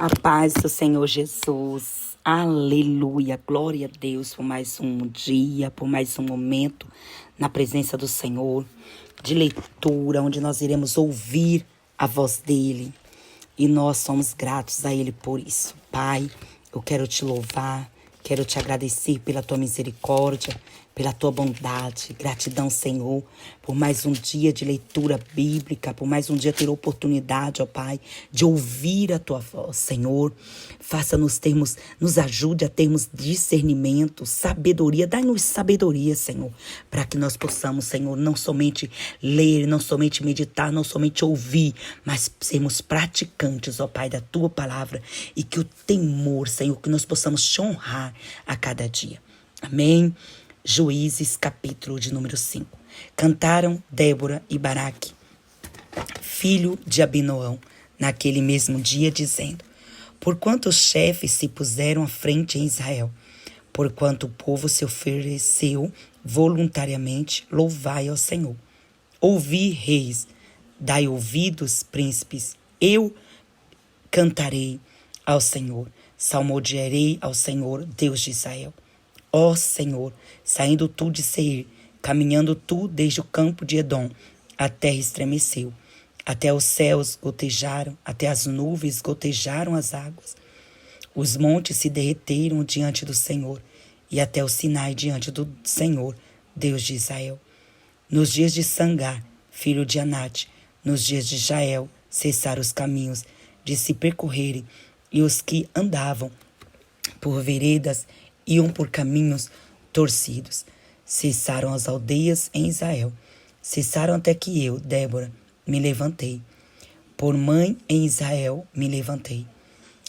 A paz do Senhor Jesus. Aleluia. Glória a Deus por mais um dia, por mais um momento na presença do Senhor, de leitura, onde nós iremos ouvir a voz dEle. E nós somos gratos a Ele por isso. Pai, eu quero te louvar, quero te agradecer pela tua misericórdia, pela tua bondade. Gratidão, Senhor, por mais um dia de leitura bíblica, por mais um dia ter oportunidade, ó Pai, de ouvir a tua voz, Senhor. Nos ajude a termos discernimento, sabedoria. Dai-nos sabedoria, Senhor, para que nós possamos, Senhor, não somente ler, não somente meditar, não somente ouvir, mas sermos praticantes, ó Pai, da tua palavra, e que o temor, Senhor, que nós possamos te honrar a cada dia. Amém? Juízes, capítulo de número 5. Cantaram Débora e Baraque, filho de Abinoão, naquele mesmo dia, dizendo: porquanto os chefes se puseram à frente em Israel, porquanto o povo se ofereceu voluntariamente, louvai ao Senhor. Ouvi, reis, dai ouvidos, príncipes, eu cantarei ao Senhor, salmodiarei ao Senhor, Deus de Israel. Ó Senhor, saindo tu de Seir, caminhando tu desde o campo de Edom, a terra estremeceu, até os céus gotejaram, até as nuvens gotejaram as águas. Os montes se derreteram diante do Senhor, e até o Sinai diante do Senhor, Deus de Israel. Nos dias de Sangar, filho de Anate, nos dias de Jael, cessaram os caminhos de se percorrerem, e os que andavam por veredas iam por caminhos torcidos. Cessaram as aldeias em Israel. Cessaram até que eu, Débora, me levantei. Por mãe em Israel me levantei.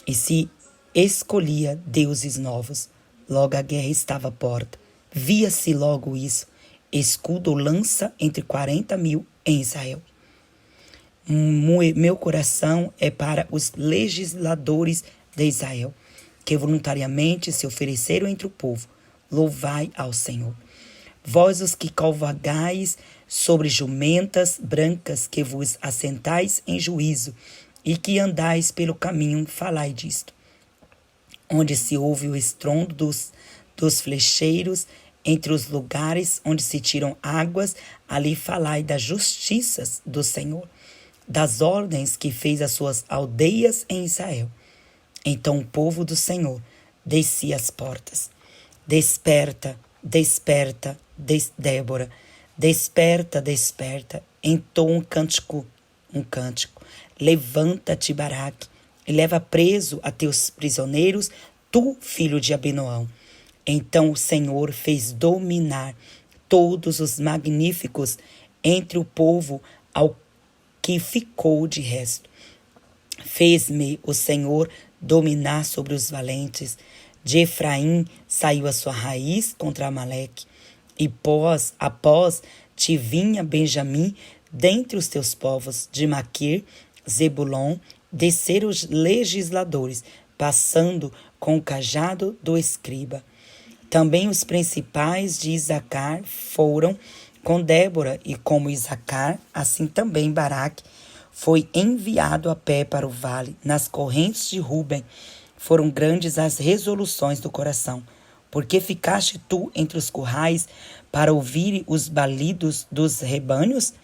E se escolhia deuses novos, logo a guerra estava à porta. Via-se logo isso, escudo ou lança entre 40.000 em Israel. Meu coração é para os legisladores de Israel, que voluntariamente se ofereceram entre o povo. Louvai ao Senhor. Vós os que cavalgais sobre jumentas brancas, que vos assentais em juízo, e que andais pelo caminho, falai disto. Onde se ouve o estrondo dos flecheiros, entre os lugares onde se tiram águas, ali falai das justiças do Senhor, das ordens que fez as suas aldeias em Israel. Então o povo do Senhor descia as portas. Desperta, desperta, Débora. Desperta, desperta. Entoa um cântico. Levanta-te, Baraque, e leva preso a teus prisioneiros, tu, filho de Abinoão. Então o Senhor fez dominar todos os magníficos entre o povo ao que ficou de resto. Fez-me o Senhor dominar sobre os valentes. De Efraim saiu a sua raiz contra Amaleque. E após te vinha Benjamim dentre os teus povos. De Maquir, Zebulon, desceram os legisladores, passando com o cajado do escriba. Também os principais de Isacar foram com Débora, e como Isacar, assim também Baraque foi enviado a pé para o vale. Nas correntes de Ruben foram grandes as resoluções do coração. Porque ficaste tu entre os currais para ouvir os balidos dos rebanhos?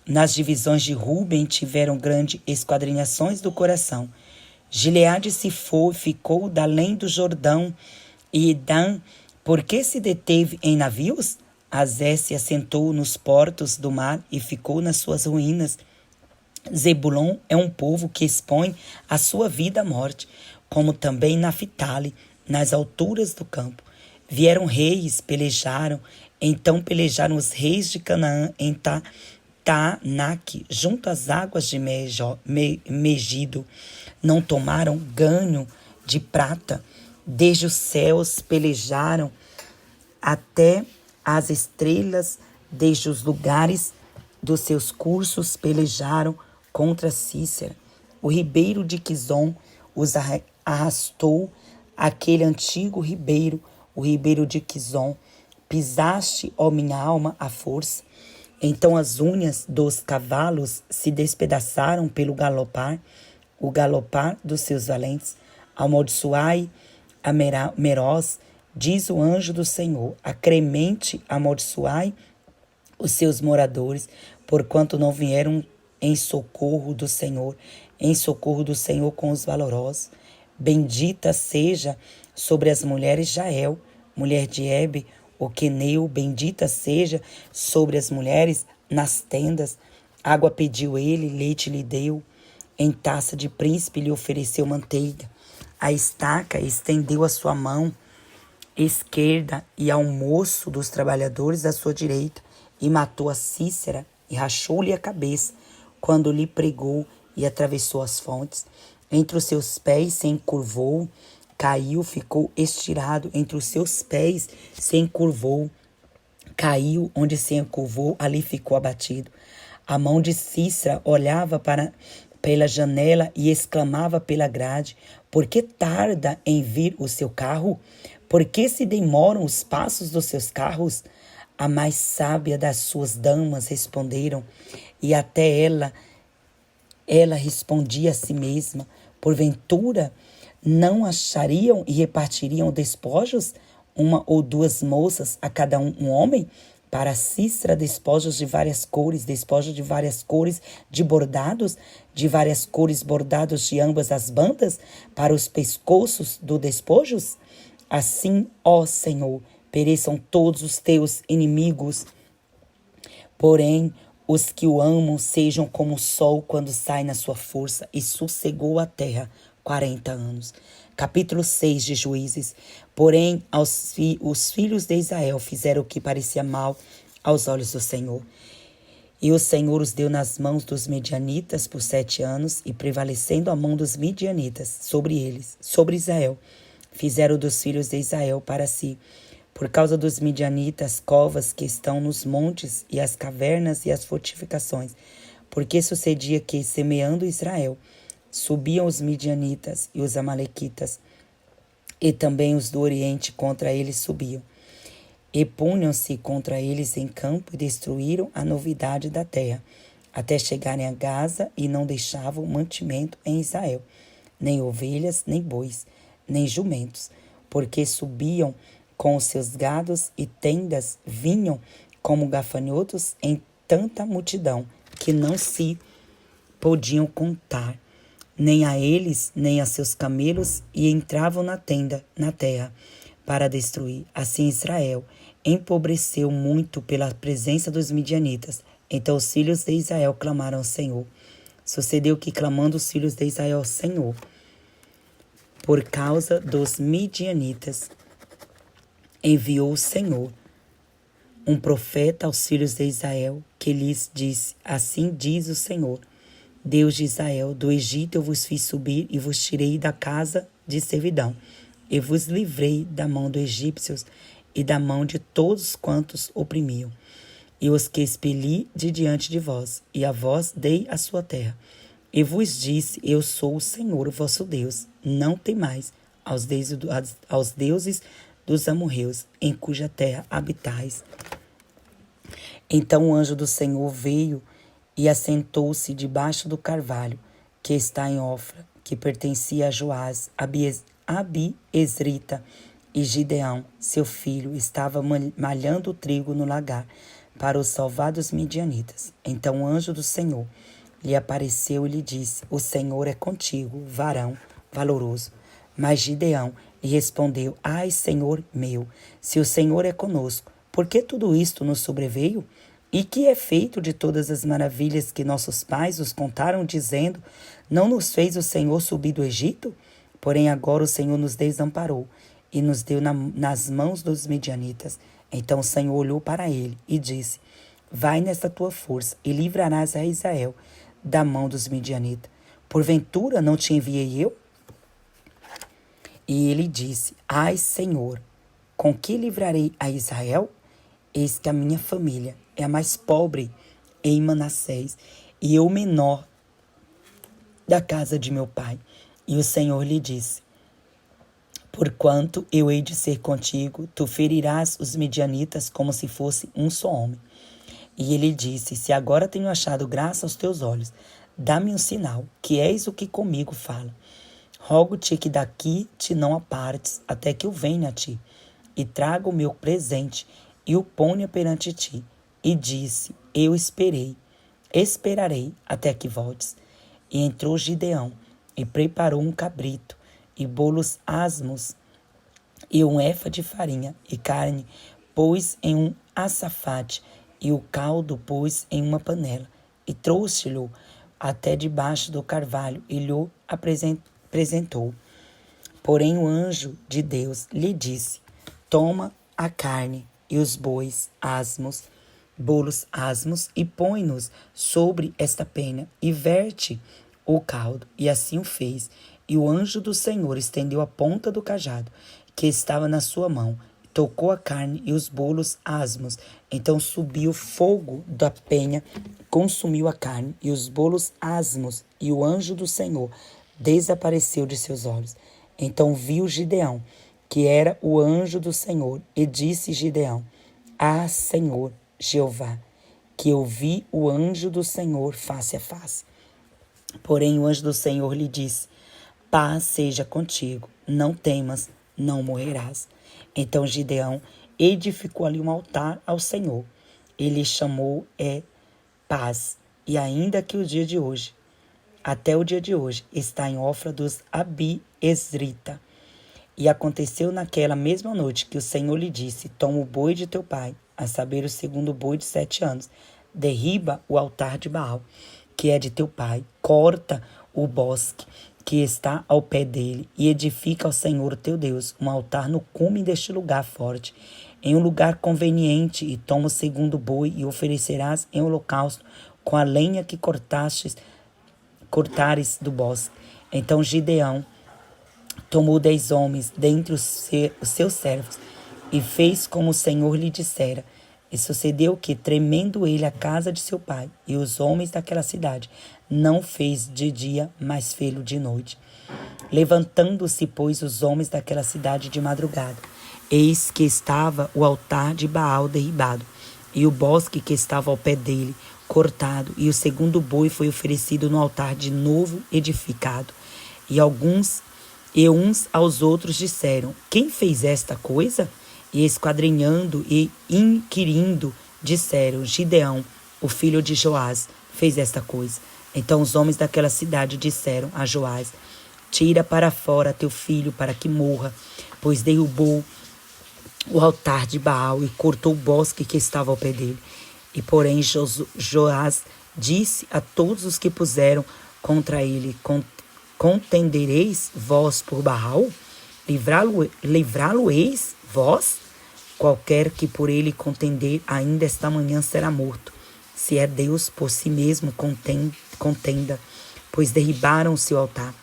Nas divisões de Ruben tiveram grandes esquadrinhações do coração. Gileade ficou da além do Jordão, e Dan, porque se deteve em navios? Azé se assentou nos portos do mar e ficou nas suas ruínas. Zebulon é um povo que expõe a sua vida à morte, como também Naphtali, nas alturas do campo. Vieram reis, pelejaram, então pelejaram os reis de Canaã em Taanaque, junto às águas de Megido. Não tomaram ganho de prata, desde os céus pelejaram até as estrelas, desde os lugares dos seus cursos pelejaram contra Cícera. O ribeiro de Quizon os arrastou, aquele antigo ribeiro, o ribeiro de Quizon. Pisaste, ó minha alma, à força. Então as unhas dos cavalos se despedaçaram pelo galopar. o galopar dos seus valentes. Amaldiçoai a Meroz, diz o anjo do Senhor. Acremente amaldiçoai os seus moradores, porquanto não vieram em socorro do Senhor com os valorosos. Bendita seja sobre as mulheres Jael, mulher de Hebe, o queneu, bendita seja sobre as mulheres nas tendas. Água pediu ele, leite lhe deu, em taça de príncipe lhe ofereceu manteiga. A estaca estendeu a sua mão esquerda e ao moço dos trabalhadores à sua direita, e matou a Cícera e rachou-lhe a cabeça, quando lhe pregou e atravessou as fontes. Entre os seus pés se encurvou, caiu, ficou estirado. Entre os seus pés se encurvou, caiu, onde se encurvou, ali ficou abatido. A mão de Cícera olhava pela janela e exclamava pela grade: por que tarda em vir o seu carro? Por que se demoram os passos dos seus carros? A mais sábia das suas damas responderam, e até ela respondia a si mesma: porventura não achariam e repartiriam despojos, uma ou duas moças a cada um homem? Para Cícera, despojos de várias cores de bordados, de várias cores bordados de ambas as bandas, para os pescoços dos despojos? Assim, ó Senhor, pereçam todos os teus inimigos, porém os que o amam sejam como o sol quando sai na sua força. E sossegou a terra 40 anos. Capítulo 6 de Juízes. Porém, os filhos de Israel fizeram o que parecia mal aos olhos do Senhor. E o Senhor os deu nas mãos dos medianitas por 7 anos, e prevalecendo a mão dos medianitas sobre eles, sobre Israel, fizeram dos filhos de Israel para si, por causa dos midianitas, covas que estão nos montes, e as cavernas e as fortificações. Porque sucedia que, semeando Israel, subiam os midianitas e os amalequitas, e também os do Oriente contra eles subiam. E punham-se contra eles em campo e destruíram a novidade da terra, até chegarem a Gaza, e não deixavam mantimento em Israel, nem ovelhas, nem bois, nem jumentos, porque subiam com os seus gados e tendas, vinham como gafanhotos em tanta multidão, que não se podiam contar, nem a eles, nem a seus camelos, e entravam na terra, para destruir. Assim Israel empobreceu muito pela presença dos midianitas. Então os filhos de Israel clamaram ao Senhor. Sucedeu que, clamando os filhos de Israel ao Senhor, por causa dos midianitas, enviou o Senhor um profeta aos filhos de Israel, que lhes disse: assim diz o Senhor, Deus de Israel, do Egito eu vos fiz subir e vos tirei da casa de servidão, e vos livrei da mão dos egípcios e da mão de todos quantos oprimiam, e os que expeli de diante de vós, e a vós dei a sua terra. E vos disse: eu sou o Senhor, o vosso Deus. Não temais aos deuses dos amorreus, em cuja terra habitais. Então o anjo do Senhor veio e assentou-se debaixo do carvalho, que está em Ofra, que pertencia a Joás, Abiezrita, e Gideão, seu filho, estava malhando o trigo no lagar, para os salvar dos midianitas. Então o anjo do Senhor lhe apareceu e lhe disse: o Senhor é contigo, varão valoroso. Mas Gideão lhe respondeu: ai, Senhor meu, se o Senhor é conosco, por que tudo isto nos sobreveio? E que é feito de todas as maravilhas que nossos pais nos contaram, dizendo: não nos fez o Senhor subir do Egito? Porém agora o Senhor nos desamparou e nos deu nas mãos dos midianitas. Então o Senhor olhou para ele e disse: vai nesta tua força e livrarás a Israel da mão dos midianitas. Porventura não te enviei eu? E ele disse: ai, Senhor, com que livrarei a Israel? Eis que a minha família é a mais pobre em Manassés, e eu o menor da casa de meu pai. E o Senhor lhe disse: porquanto eu hei de ser contigo, tu ferirás os midianitas como se fosse um só homem. E ele disse: se agora tenho achado graça aos teus olhos, dá-me um sinal, que és o que comigo fala. Rogo-te que daqui te não apartes, até que eu venha a ti, e traga o meu presente, e o ponha perante ti. E disse, eu esperarei até que voltes. E entrou Gideão, e preparou um cabrito, e bolos asmos, e um efa de farinha, e carne, pôs em um açafate, e o caldo pôs em uma panela, e trouxe-lhe até debaixo do carvalho, e lhe apresentou. Porém o anjo de Deus lhe disse, toma a carne e os bolos asmos, e põe-nos sobre esta penha, e verte o caldo. E assim o fez. E o anjo do Senhor estendeu a ponta do cajado, que estava na sua mão, tocou a carne e os bolos asmos. Então subiu fogo da penha, consumiu a carne e os bolos asmos, e o anjo do Senhor desapareceu de seus olhos. Então viu Gideão, que era o anjo do Senhor, e disse Gideão, ah, Senhor Jeová, que eu vi o anjo do Senhor face a face. Porém o anjo do Senhor lhe disse, paz seja contigo, não temas, não morrerás. Então Gideão edificou ali um altar ao Senhor. Ele chamou Paz. E ainda que até o dia de hoje, está em Ofra dos Abiezrita. E aconteceu naquela mesma noite que o Senhor lhe disse, toma o boi de teu pai, a saber o segundo boi de 7 anos, derriba o altar de Baal, que é de teu pai, corta o bosque que está ao pé dele, e edifica ao Senhor teu Deus um altar no cume deste lugar forte, em um lugar conveniente, e toma o segundo boi, e oferecerás em holocausto com a lenha que cortares do bosque. Então Gideão tomou 10 homens dentre os seus servos, e fez como o Senhor lhe dissera. E sucedeu que, tremendo ele a casa de seu pai e os homens daquela cidade, não fez de dia, mas fê-lo de noite. Levantando-se, pois, os homens daquela cidade de madrugada, eis que estava o altar de Baal derribado, e o bosque que estava ao pé dele cortado, e o segundo boi foi oferecido no altar de novo edificado. E uns aos outros disseram, quem fez esta coisa? E esquadrinhando e inquirindo, disseram, Gideão, o filho de Joás, fez esta coisa. Então os homens daquela cidade disseram a Joás, tira para fora teu filho para que morra, pois derrubou o altar de Baal e cortou o bosque que estava ao pé dele. E porém Joás disse a todos os que puseram contra ele, contendereis vós por Baal? Livrá-lo-eis vós? Qualquer que por ele contender, ainda esta manhã será morto. Se é Deus, por si mesmo contenda, pois derribaram o seu altar.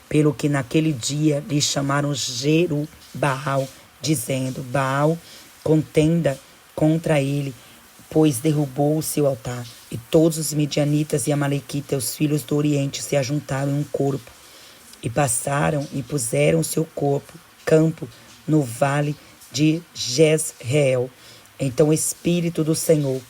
Pelo que naquele dia lhe chamaram Jerubbaal, dizendo, Baal contenda contra ele, pois derrubou o seu altar. E todos os midianitas e amalequitas, os filhos do Oriente, se ajuntaram em um corpo, e passaram e puseram o seu campo no vale de Jezreel. Então o Espírito do Senhor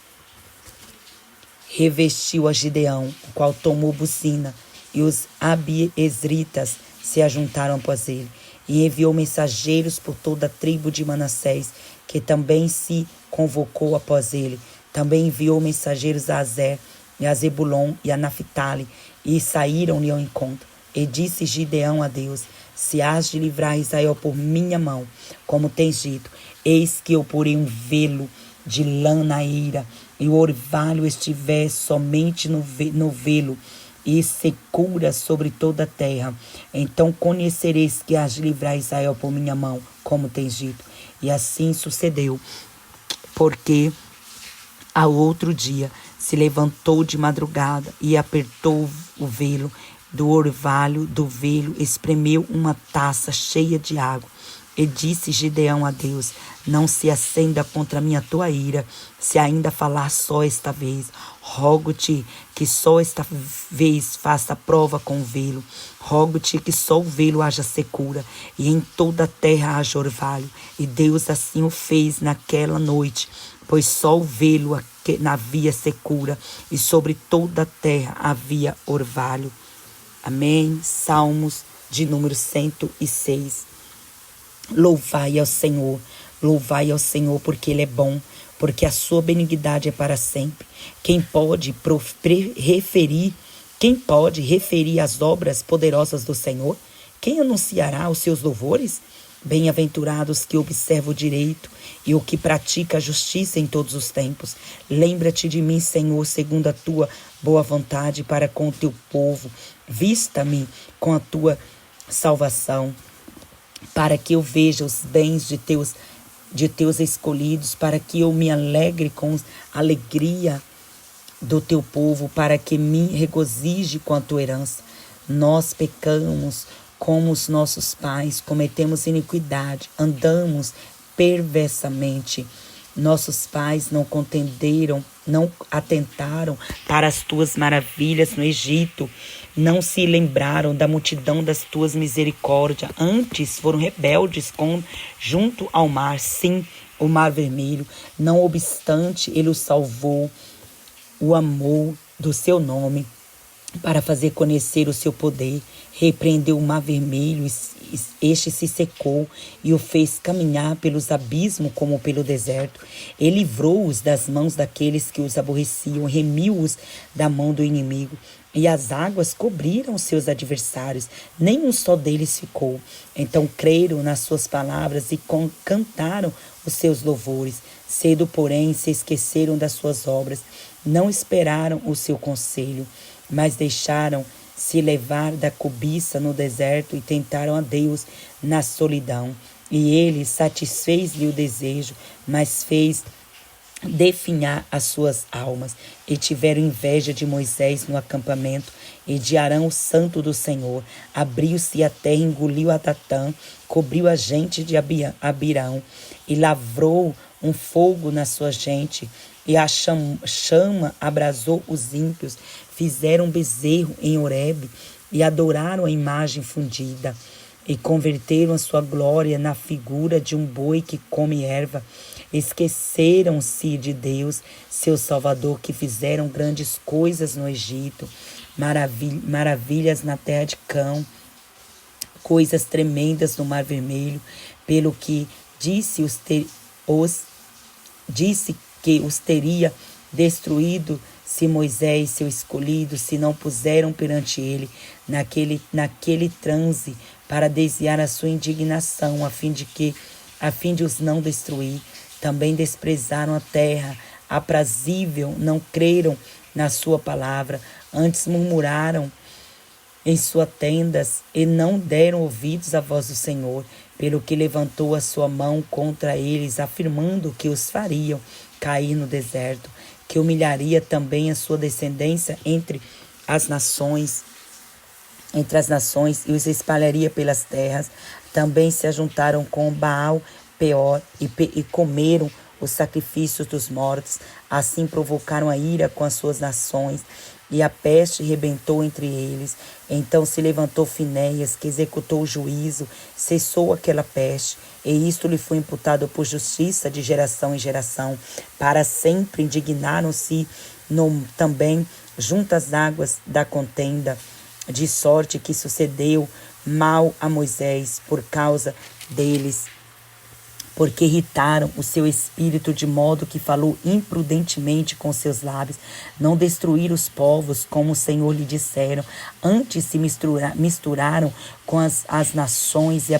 revestiu a Gideão, o qual tomou buzina, e os abiezritas se ajuntaram após ele, e enviou mensageiros por toda a tribo de Manassés, que também se convocou após ele. Também enviou mensageiros a Azer, e a Zebulon e a Naphtali, e saíram-lhe ao encontro. E disse Gideão a Deus, se has de livrar Israel por minha mão, como tens dito, eis que eu porei um velo de lã na eira, e o orvalho estiver somente no velo, e secura sobre toda a terra. Então conhecereis que has de livrar Israel por minha mão, como tens dito. E assim sucedeu, porque ao outro dia se levantou de madrugada e apertou o velo do orvalho do velo, espremeu uma taça cheia de água. E disse Gideão a Deus, não se acenda contra mim a tua ira, se ainda falar só esta vez. Rogo-te que só esta vez faça prova com o velo. Rogo-te que só o velo haja secura, e em toda a terra haja orvalho. E Deus assim o fez naquela noite. pois só o vê-lo havia secura, e sobre toda a terra havia orvalho. Amém. Salmos de número 106. Louvai ao Senhor, porque Ele é bom, porque a sua benignidade é para sempre. Quem pode referir as obras poderosas do Senhor? Quem anunciará os seus louvores? Bem-aventurados que observam o direito e o que pratica a justiça em todos os tempos. Lembra-te de mim, Senhor, segundo a tua boa vontade para com o teu povo. Vista-me com a tua salvação, para que eu veja os bens de teus escolhidos, para que eu me alegre com a alegria do teu povo, para que me regozije com a tua herança. Nós pecamos como os nossos pais, cometemos iniquidade, andamos perversamente. Nossos pais não atentaram para as tuas maravilhas no Egito, não se lembraram da multidão das tuas misericórdias, antes foram rebeldes junto ao mar, sim, o mar vermelho. Não obstante, ele o salvou, o amor do seu nome, para fazer conhecer o seu poder. Repreendeu o mar vermelho, este se secou e o fez caminhar pelos abismos como pelo deserto. Ele livrou-os das mãos daqueles que os aborreciam, remiu-os da mão do inimigo. E as águas cobriram seus adversários, nenhum só deles ficou. Então creram nas suas palavras e cantaram os seus louvores. Cedo, porém, se esqueceram das suas obras, não esperaram o seu conselho, mas deixaram-se levar da cobiça no deserto e tentaram a Deus na solidão. E ele satisfez-lhe o desejo, mas fez definhar as suas almas. E tiveram inveja de Moisés no acampamento e de Arão, o santo do Senhor. Abriu-se a terra, engoliu a Datã, cobriu a gente de Abirão e lavrou um fogo na sua gente. E a chama abrasou os ímpios. Fizeram bezerro em Horebe e adoraram a imagem fundida. E converteram a sua glória na figura de um boi que come erva. Esqueceram-se de Deus, seu Salvador, que fizeram grandes coisas no Egito, maravilhas na terra de Cão, coisas tremendas no Mar Vermelho, pelo que disse que os teria destruído se Moisés, seu escolhido, se não puseram perante ele naquele transe para desviar a sua indignação, a fim de os não destruir. Também desprezaram a terra aprazível, não creram na sua palavra, antes murmuraram em suas tendas e não deram ouvidos à voz do Senhor, pelo que levantou a sua mão contra eles, afirmando que os fariam cair no deserto, que humilharia também a sua descendência entre as nações e os espalharia pelas terras. Também se ajuntaram com Baal Peor e comeram os sacrifícios dos mortos. Assim provocaram a ira com as suas nações, e a peste rebentou entre eles. Então se levantou Finéias, que executou o juízo, cessou aquela peste, e isto lhe foi imputado por justiça de geração em geração. Para sempre indignaram-se também junto às águas da contenda, de sorte que sucedeu mal a Moisés por causa deles, porque irritaram o seu espírito de modo que falou imprudentemente com seus lábios. Não destruíram os povos como o Senhor lhe disseram, antes se misturaram com as nações e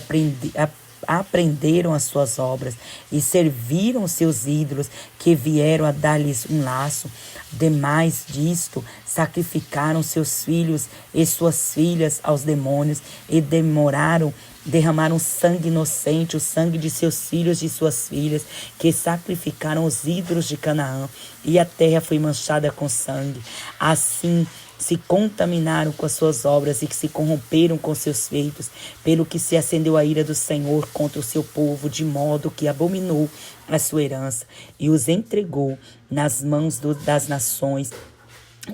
aprenderam as suas obras e serviram os seus ídolos, que vieram a dar-lhes um laço. Demais disto, sacrificaram seus filhos e suas filhas aos demônios e derramaram sangue inocente, o sangue de seus filhos e de suas filhas, que sacrificaram os ídolos de Canaã, e a terra foi manchada com sangue. Assim se contaminaram com as suas obras e que se corromperam com seus feitos, pelo que se acendeu a ira do Senhor contra o seu povo, de modo que abominou a sua herança e os entregou nas mãos das nações,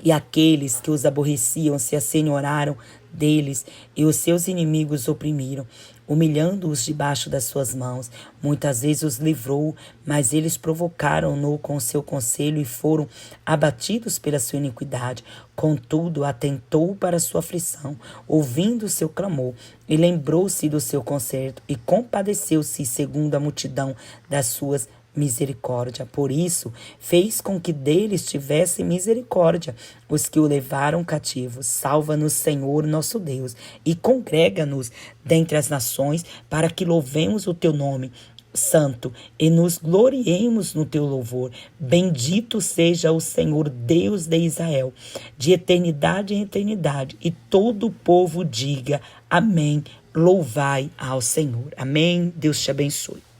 E aqueles que os aborreciam se assenhoraram deles, e os seus inimigos oprimiram, humilhando-os debaixo das suas mãos. Muitas vezes os livrou, mas eles provocaram-no com seu conselho e foram abatidos pela sua iniquidade. Contudo, atentou para a sua aflição, ouvindo o seu clamor, e lembrou-se do seu conserto, e compadeceu-se segundo a multidão das suas misericórdia. Por isso, fez com que deles tivesse misericórdia os que o levaram cativos. Salva-nos, Senhor, nosso Deus, e congrega-nos dentre as nações, para que louvemos o teu nome santo e nos gloriemos no teu louvor. Bendito seja o Senhor, Deus de Israel, de eternidade em eternidade. E todo o povo diga amém. Louvai ao Senhor. Amém. Deus te abençoe.